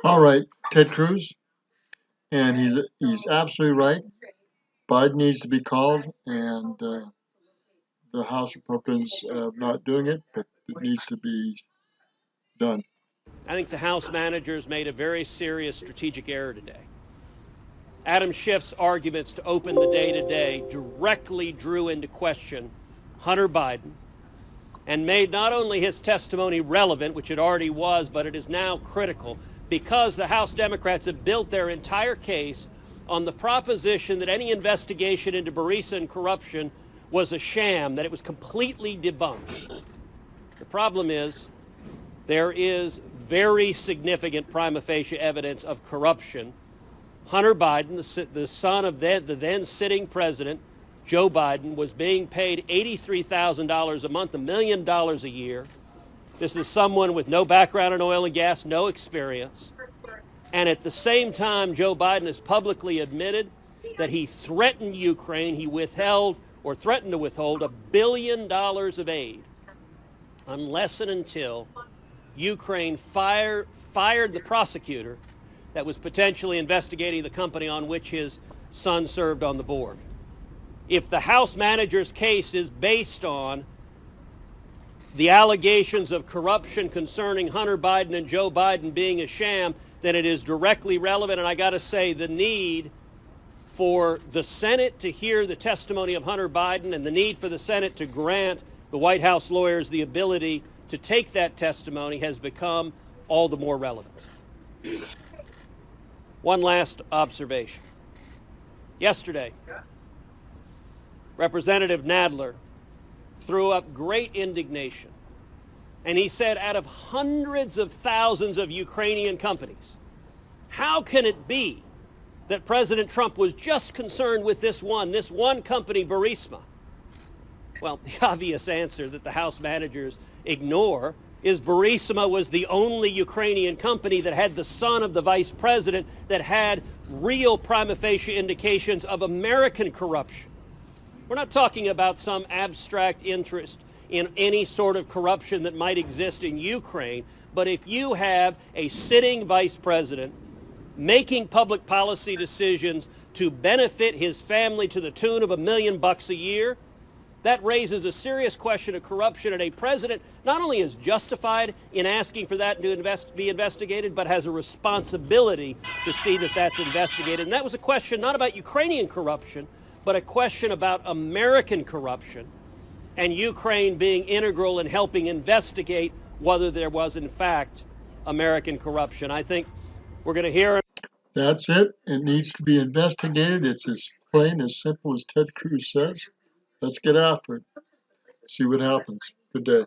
All right, Ted Cruz, and he's absolutely right. Biden needs to be called, and the House Republicans are not doing it, but it needs to be done. I think the House managers made a very serious strategic error today. Adam Schiff's arguments to open the day today directly drew into question Hunter Biden and made not only his testimony relevant, which it already was, but it is now critical because the House Democrats have built their entire case on the proposition that any investigation into Burisma and corruption was a sham, that it was completely debunked. The problem is there is very significant prima facie evidence of corruption. Hunter Biden, the son of the then sitting president, Joe Biden, was being paid $83,000 a month, $1 million a year. This is someone with no background in oil and gas, no experience. And at the same time, Joe Biden has publicly admitted that he threatened Ukraine. He withheld or threatened to withhold $1 billion of aid unless and until Ukraine fired the prosecutor that was potentially investigating the company on which his son served on the board. If the House manager's case is based on the allegations of corruption concerning Hunter Biden and Joe Biden being a sham, then it is directly relevant. And I got to say, the need for the Senate to hear the testimony of Hunter Biden and the need for the Senate to grant the White House lawyers the ability to take that testimony has become all the more relevant. One last observation. Yesterday, Representative Nadler threw up great indignation. And he said, out of hundreds of thousands of Ukrainian companies, how can it be that President Trump was just concerned with this one company, Burisma? Well, the obvious answer that the House managers ignore is Burisma was the only Ukrainian company that had the son of the vice president that had real prima facie indications of American corruption. We're not talking about some abstract interest in any sort of corruption that might exist in Ukraine, but if you have a sitting vice president making public policy decisions to benefit his family to the tune of $1 million a year, that raises a serious question of corruption, and a president not only is justified in asking for that to be investigated, but has a responsibility to see that that's investigated. And that was a question not about Ukrainian corruption, but a question about American corruption and Ukraine being integral in helping investigate whether there was, in fact, American corruption. I think we're going to hear. That's it. It needs to be investigated. It's as plain, as simple as Ted Cruz says. Let's get after it. See what happens. Good day.